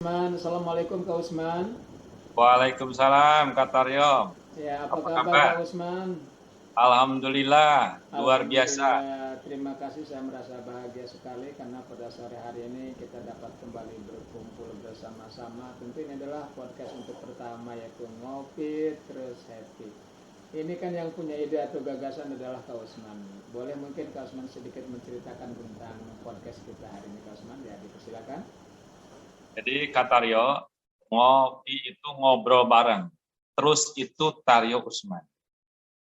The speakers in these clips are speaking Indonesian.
Assalamualaikum Kak Usman. Waalaikumsalam, Kak Taryo. Ya, apa Apa kabar kabar? Kak Usman? Alhamdulillah, luar biasa. Alhamdulillah, terima kasih. Saya merasa bahagia sekali karena pada sore hari ini kita dapat kembali berkumpul bersama-sama. Tentu ini adalah podcast untuk pertama, yaitu ngopi terus happy. Ini kan yang punya ide atau gagasan adalah Kak Usman. Boleh mungkin Kak Usman sedikit menceritakan tentang podcast kita hari ini, Kak Usman? Ya, dipersilakan. Jadi Kak Taryo, ngopi itu ngobrol bareng. Terus itu Taryo Usman.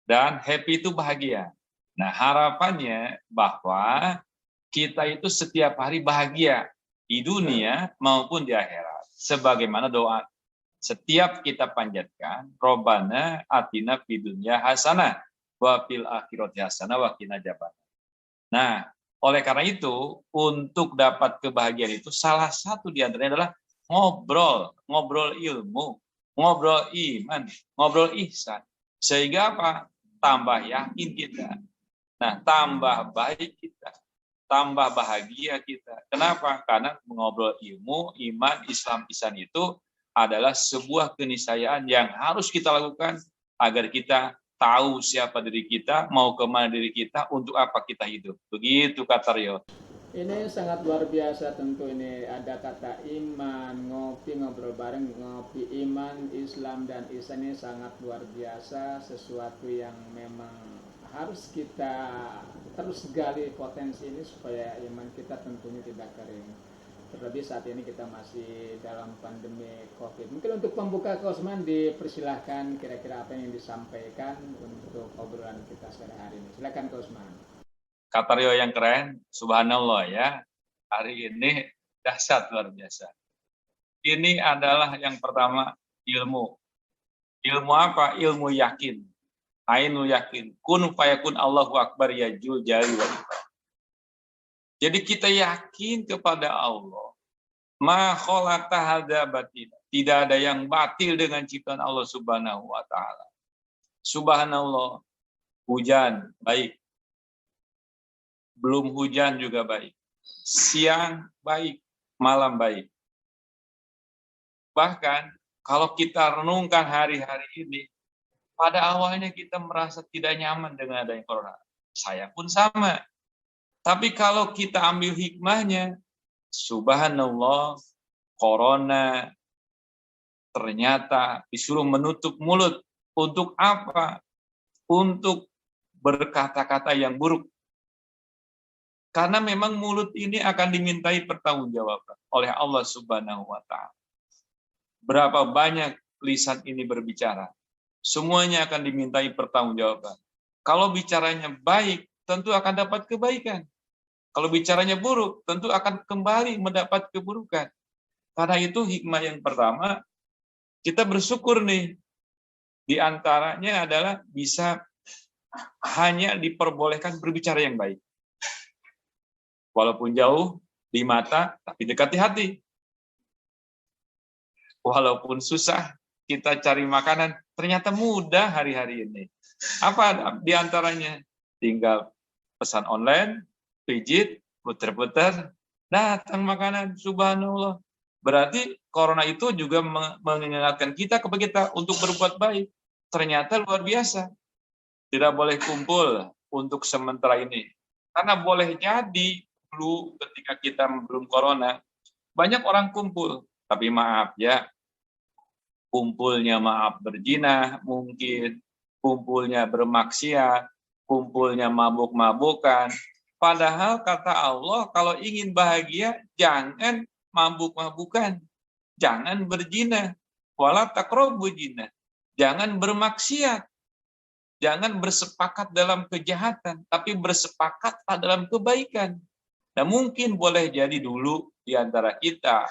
Dan happy itu bahagia. Nah, harapannya bahwa kita itu setiap hari bahagia di dunia maupun di akhirat. Sebagaimana doa setiap kita panjatkan, Robbana atina fid dunya hasanah wa fil akhirati hasanah wa qina adzabannar. Nah, oleh karena itu, untuk dapat kebahagiaan itu salah satu di antaranya adalah ngobrol ilmu, ngobrol iman, ngobrol ihsan. Sehingga apa? Tambah yakin kita. Nah, tambah baik kita, tambah bahagia kita. Kenapa? Karena mengobrol ilmu, iman, Islam, ihsan itu adalah sebuah keniscayaan yang harus kita lakukan agar kita tahu siapa diri kita, mau kemana diri kita, untuk apa kita hidup. Begitu kata Rio. Ini sangat luar biasa tentu, ini ada kata iman, ngopi, ngobrol bareng, ngopi iman, Islam dan ihsan ini sangat luar biasa, sesuatu yang memang harus kita terus gali potensi ini supaya iman kita tentunya tidak kering. Terlebih saat ini kita masih dalam pandemi COVID. Mungkin untuk pembuka Kosman dipersilahkan kira-kira apa yang disampaikan untuk obrolan kita sore hari ini. Silakan Kosman. Kata Rio yang keren, subhanallah ya. Hari ini dahsyat luar biasa. Ini adalah yang pertama ilmu. Ilmu apa? Ilmu yakin. Ainul yakin. Kun fayakun Allahu akbar ya jul jali wal ikram. Jadi kita yakin kepada Allah. Ma kholaqta hadza batil. Tidak ada yang batil dengan ciptaan Allah Subhanahu wa taala. Subhanallah. Hujan baik. Belum hujan juga baik. Siang baik, malam baik. Bahkan kalau kita renungkan hari-hari ini, pada awalnya kita merasa tidak nyaman dengan adanya corona. Saya pun sama. Tapi kalau kita ambil hikmahnya, subhanallah, corona ternyata disuruh menutup mulut. Untuk apa? Untuk berkata-kata yang buruk. Karena memang mulut ini akan dimintai pertanggungjawaban oleh Allah Subhanahu wa taala. Berapa banyak lisan ini berbicara? Semuanya akan dimintai pertanggungjawaban. Kalau bicaranya baik, tentu akan dapat kebaikan. Kalau bicaranya buruk, tentu akan kembali mendapat keburukan. Karena itu hikmah yang pertama, kita bersyukur nih. Di antaranya adalah bisa hanya diperbolehkan berbicara yang baik. Walaupun jauh di mata, tapi dekat di hati. Walaupun susah kita cari makanan, ternyata mudah hari-hari ini. Apa di antaranya? Tinggal pesan online, pijit, puter-puter, datang makanan, subhanallah. Berarti corona itu juga mengingatkan kita kepada kita untuk berbuat baik. Ternyata luar biasa. Tidak boleh kumpul untuk sementara ini. Karena boleh jadi dulu ketika kita belum corona, banyak orang kumpul. Tapi maaf ya, kumpulnya maaf berzina mungkin, kumpulnya bermaksiat, kumpulnya mabuk-mabukan. Padahal kata Allah, kalau ingin bahagia, jangan mabuk-mabukan, jangan berzina, wala taqrabu zina, jangan bermaksiat, jangan bersepakat dalam kejahatan, tapi bersepakat dalam kebaikan. Nah, mungkin boleh jadi dulu di antara kita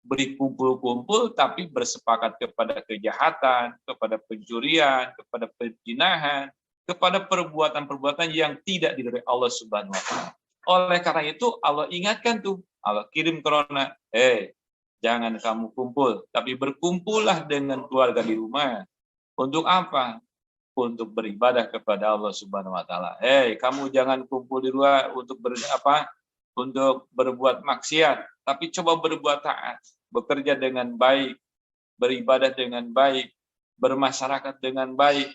berkumpul-kumpul tapi bersepakat kepada kejahatan, kepada pencurian, kepada perzinahan, kepada perbuatan-perbuatan yang tidak diridhoi Allah Subhanahu wa taala. Oleh karena itu Allah ingatkan tuh, Allah kirim corona, jangan kamu kumpul, tapi berkumpullah dengan keluarga di rumah. Untuk apa? Untuk beribadah kepada Allah Subhanahu wa taala. Kamu jangan kumpul di luar untuk untuk berbuat maksiat, tapi coba berbuat taat. bekerja dengan baik, beribadah dengan baik, bermasyarakat dengan baik.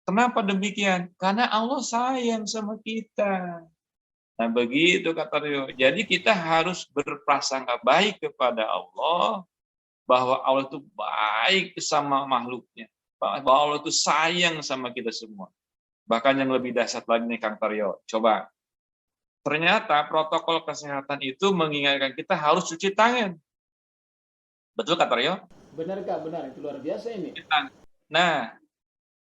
Kenapa demikian? Karena Allah sayang sama kita. Nah, begitu kata Rio. Jadi kita harus berprasangka baik kepada Allah, bahwa Allah itu baik sama makhluknya, bahwa Allah itu sayang sama kita semua. Bahkan yang lebih dahsyat lagi nih Kang Taryo, coba. Ternyata protokol kesehatan itu mengingatkan kita harus cuci tangan. Betul Kak Taryo? Benar Kak, benar. Itu luar biasa ini. Nah,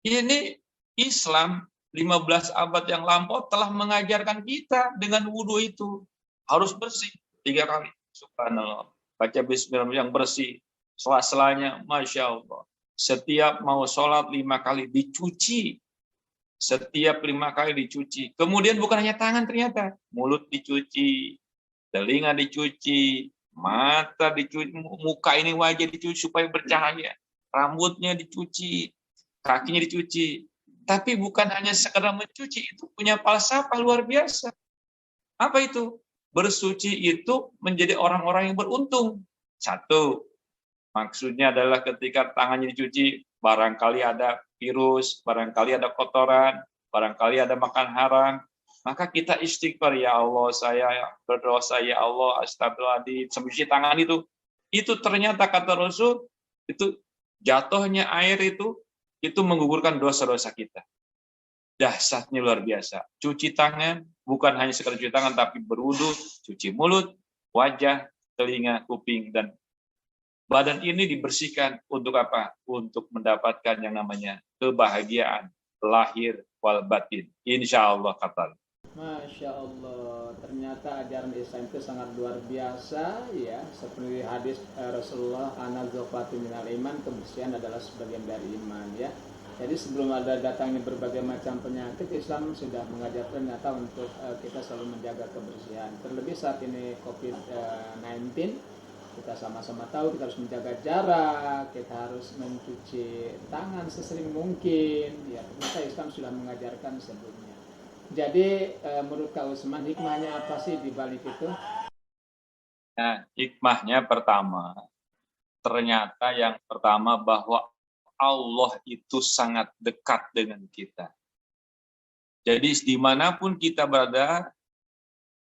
ini Islam 15 abad yang lampau telah mengajarkan kita dengan wudhu itu harus bersih 3 kali. Subhanallah. Baca bismillah yang bersih. Sela-selanya, Masya Allah. Setiap mau sholat 5 kali dicuci. Setiap 5 kali dicuci. Kemudian bukan hanya tangan ternyata. Mulut dicuci. Telinga dicuci. Mata dicuci. Muka ini wajah dicuci supaya bercahaya. Rambutnya dicuci. Kakinya dicuci. Tapi bukan hanya sekedar mencuci, itu punya falsafah luar biasa. Apa itu? Bersuci itu menjadi orang-orang yang beruntung. 1, maksudnya adalah ketika tangannya dicuci, barangkali ada virus, barangkali ada kotoran, barangkali ada makan haram, maka kita istighfar, ya Allah, saya berdosa, ya Allah, astagfirullahaladzim, mencuci tangan itu ternyata kata Rasul, itu jatuhnya air itu menggugurkan dosa-dosa kita. Dahsyatnya luar biasa. Cuci tangan, bukan hanya sekedar cuci tangan, tapi berwudu, cuci mulut, wajah, telinga, kuping, dan badan ini dibersihkan untuk apa? Untuk mendapatkan yang namanya kebahagiaan, lahir wal batin. Insya Allah kata. Masya Allah, ternyata ajaran Islam itu sangat luar biasa ya. Seperti hadis Rasulullah, an-nazafatu minal iman, kebersihan adalah sebagian dari iman ya. Jadi sebelum ada datangnya berbagai macam penyakit, Islam sudah mengajarkan ternyata untuk kita selalu menjaga kebersihan. Terlebih saat ini COVID-19, kita sama-sama tahu kita harus menjaga jarak, kita harus mencuci tangan sesering mungkin ya. Ternyata Islam sudah mengajarkan sebelumnya. Jadi menurut Kak Usman, hikmahnya apa sih di balik itu? Nah, hikmahnya ternyata yang pertama bahwa Allah itu sangat dekat dengan kita. Jadi dimanapun kita berada,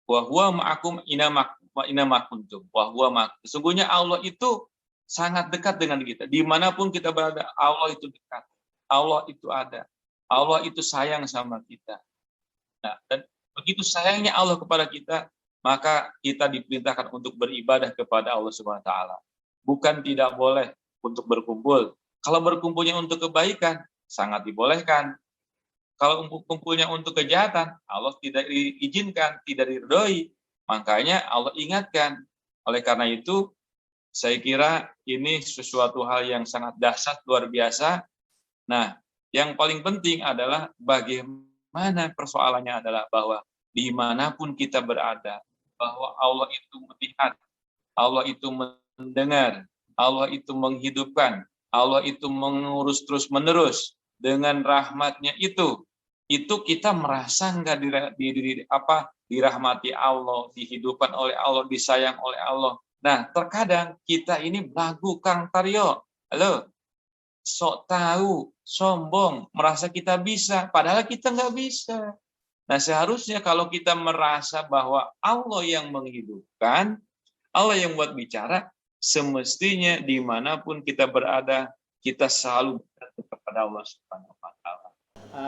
wa huwa ma'akum inama kuntum. Wa huwa ma'akum. Sesungguhnya Allah itu sangat dekat dengan kita. Dimanapun kita berada, Allah itu dekat. Allah itu ada. Allah itu sayang sama kita. Nah, dan begitu sayangnya Allah kepada kita, maka kita diperintahkan untuk beribadah kepada Allah Subhanahu wa taala. Bukan tidak boleh untuk berkumpul. Kalau berkumpulnya untuk kebaikan, sangat dibolehkan. Kalau kumpulnya untuk kejahatan, Allah tidak diizinkan, tidak diridhoi. Makanya Allah ingatkan. Oleh karena itu, saya kira ini sesuatu hal yang sangat dahsyat, luar biasa. Nah, yang paling penting adalah bagaimana persoalannya adalah bahwa dimanapun kita berada, bahwa Allah itu melihat, Allah itu mendengar, Allah itu menghidupkan, Allah itu mengurus terus-menerus dengan rahmatnya itu kita merasa enggak dirahmati Allah, dihidupkan oleh Allah, disayang oleh Allah. Nah, terkadang kita ini belagu Kang Taryo. Halo. Sok tahu, sombong, merasa kita bisa, padahal kita nggak bisa. Nah, seharusnya kalau kita merasa bahwa Allah yang menghidupkan, Allah yang buat bicara, semestinya dimanapun kita berada, kita selalu berada kepada Allah Subhanahu wa taala.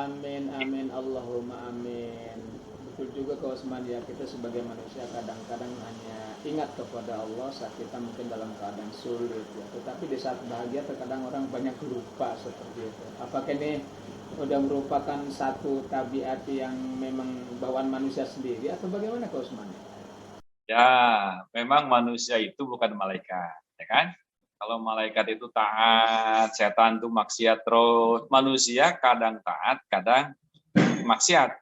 Amin, amin, Allahumma amin. Betul juga Kak Usman ya, kita sebagai manusia kadang-kadang hanya ingat kepada Allah saat kita mungkin dalam keadaan sulit ya. Tetapi di saat bahagia terkadang orang banyak lupa seperti itu. Apakah ini udah merupakan satu tabiat yang memang bawaan manusia sendiri atau bagaimana Kak Usman? Ya, memang manusia itu bukan malaikat, ya kan? Kalau malaikat itu taat, setan itu maksiat terus. Manusia kadang taat, kadang maksiat.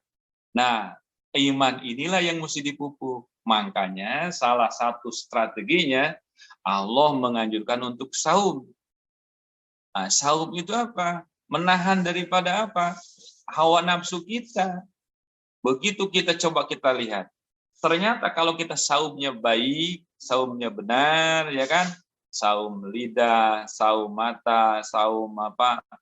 Nah, iman inilah yang mesti dipupuk. Makanya salah satu strateginya Allah menganjurkan untuk saum. Nah, saum itu apa? Menahan daripada apa? Hawa nafsu kita. Begitu kita coba kita lihat. ternyata kalau kita saumnya baik, saumnya benar, ya kan? Saum lidah, saum mata, saum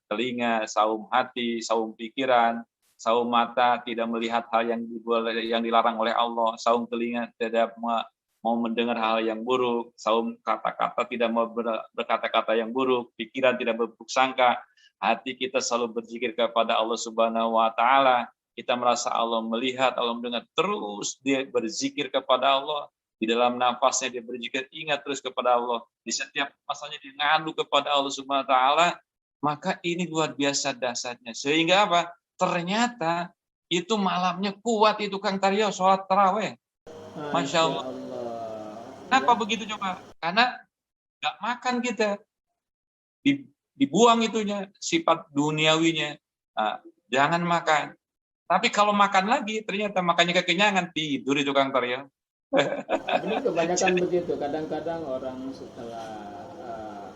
telinga, saum hati, saum pikiran, saum mata tidak melihat hal yang dilarang oleh Allah, saum telinga tidak mau mendengar hal yang buruk, saum kata-kata tidak mau berkata-kata yang buruk, pikiran tidak berburuk sangka, hati kita selalu berzikir kepada Allah Subhanahu wa taala, kita merasa Allah melihat, Allah mendengar, terus dia berzikir kepada Allah. Di dalam nafasnya dia berzikir, ingat terus kepada Allah. Di setiap masanya dia ngadu kepada Allah Subhanahu wa taala, maka ini luar biasa dahsyatnya. Sehingga apa? Ternyata itu malamnya kuat itu Kang Taryo sholat tarawih. Masya Allah. Kenapa begitu coba? Karena nggak makan kita. Dibuang itunya, sifat duniawinya. Nah, jangan makan. Tapi kalau makan lagi, ternyata makannya kekenyangan, tidur itu Kang Taryo. Benar, kebanyakan begitu. Kadang-kadang orang setelah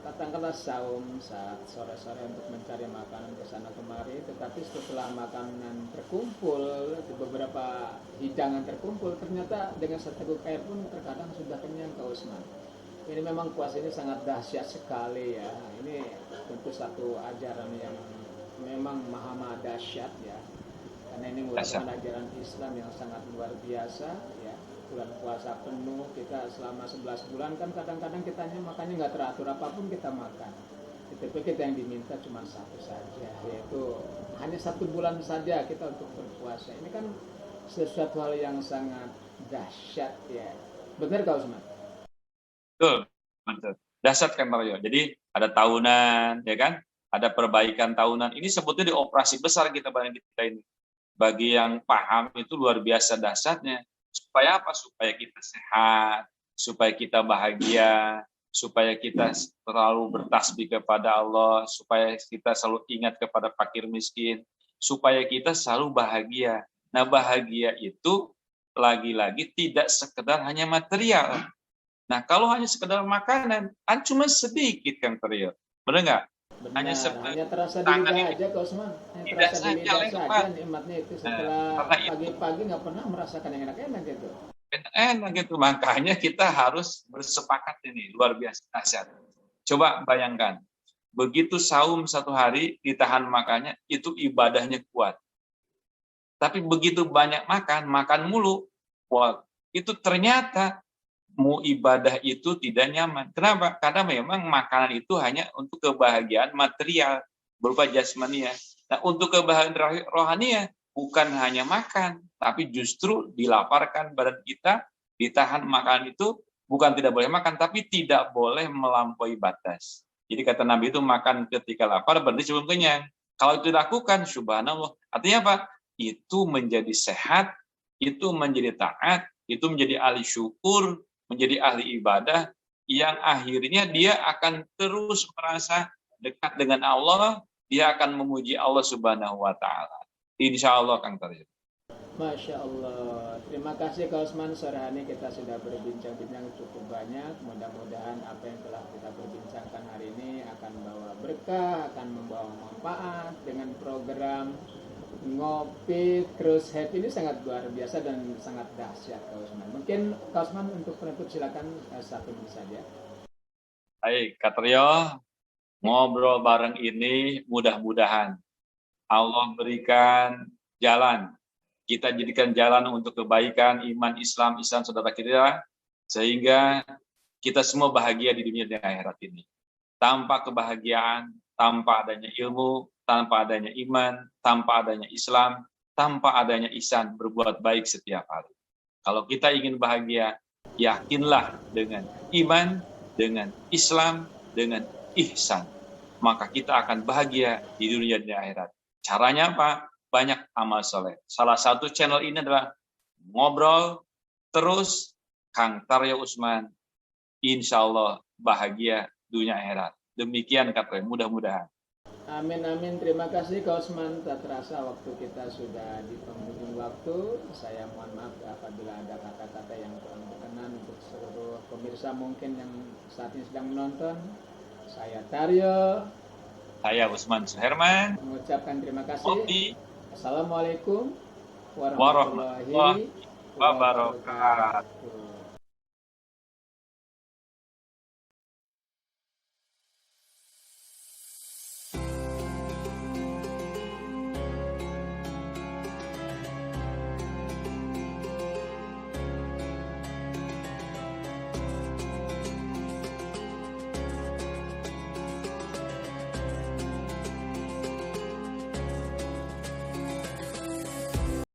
katakanlah saum saat sore-sore untuk mencari makanan ke sana kemari, tetapi setelah makanan terkumpul, beberapa hidangan terkumpul, ternyata dengan seteguk air pun terkadang sudah kenyang, Kak Usman. Ini memang puasa ini sangat dahsyat sekali ya. Ini tentu satu ajaran yang memang maha dahsyat ya. Karena ini merupakan ajaran Islam yang sangat luar biasa ya. Bulan puasa penuh, kita selama 11 bulan kan kadang-kadang kita makannya nggak teratur, apapun kita makan. Tetapi kita yang diminta cuma satu saja, yaitu hanya 1 bulan saja kita untuk berpuasa. Ini kan sesuatu hal yang sangat dahsyat ya. Benar Kak Usman? Betul, betul. Dahsyat kan Mario. Jadi ada tahunan, ya kan? Ada perbaikan tahunan. Ini sebetulnya di operasi besar kita ini. Bagi yang paham itu luar biasa dahsyatnya. Supaya apa? Supaya kita sehat, supaya kita bahagia, supaya kita selalu bertasbih kepada Allah, supaya kita selalu ingat kepada fakir miskin, supaya kita selalu bahagia. Nah, bahagia itu lagi-lagi tidak sekedar hanya material. Nah, kalau hanya sekedar makanan, kan cuma sedikit Kang Taryo. Benar nggak? Hanya terasa di lidah aja Kak Usman. Hanya terasa di lidah saja nikmatnya itu. Setelah pagi-pagi nggak pernah merasakan yang enak-enak gitu. Enak gitu, makanya kita harus bersepakat ini, luar biasa dahsyat. Coba bayangkan, begitu saum 1 hari ditahan makannya, itu ibadahnya kuat. Tapi begitu banyak makan mulu, wah, itu ternyata mau ibadah itu tidak nyaman. Kenapa? Karena memang makanan itu hanya untuk kebahagiaan material berupa jasmania. Nah, untuk kebahagiaan rohania bukan hanya makan, tapi justru dilaparkan badan kita, ditahan makanan itu bukan tidak boleh makan, tapi tidak boleh melampaui batas. Jadi kata Nabi itu makan ketika lapar, berarti sebelum kenyang. Kalau itu dilakukan, subhanallah. Artinya apa? Itu menjadi sehat, itu menjadi taat, itu menjadi ahli syukur, menjadi ahli ibadah, yang akhirnya dia akan terus merasa dekat dengan Allah, dia akan memuji Allah Subhanahu wa taala. Insya Allah Kang Taryo. Masya Allah. Terima kasih Kak Usman. Sore hari kita sudah berbincang-bincang cukup banyak. Mudah-mudahan apa yang telah kita perbincangkan hari ini akan membawa berkah, akan membawa manfaat dengan program Ngopi Terus Happy ini sangat luar biasa dan sangat dahsyat Kak Usman. Mungkin Kak Usman untuk penutup silakan 1 menit saja. Baik, Kak Taryo, ngobrol bareng ini mudah-mudahan Allah berikan jalan. Kita jadikan jalan untuk kebaikan iman Islam saudara kita, sehingga kita semua bahagia di dunia dan akhirat ini. Tanpa kebahagiaan, tanpa adanya ilmu, tanpa adanya iman, tanpa adanya Islam, tanpa adanya ihsan, berbuat baik setiap hari. Kalau kita ingin bahagia, yakinlah dengan iman, dengan Islam, dengan ihsan. Maka kita akan bahagia di dunia dan akhirat. Caranya apa? Banyak amal soleh. Salah satu channel ini adalah Ngobrol Terus Kang Taryo Usman. Insya Allah bahagia dunia akhirat. Demikian kata mudah-mudahan. Amin amin. Terima kasih Kak Usman. Tak terasa waktu kita sudah di penghujung waktu. Saya mohon maaf apabila ada kata-kata yang kurang berkenan untuk seluruh pemirsa mungkin yang saat ini sedang menonton. Saya Taryo. Saya Usman Suherman. Mengucapkan terima kasih. Assalamualaikum warahmatullahi wabarakatuh.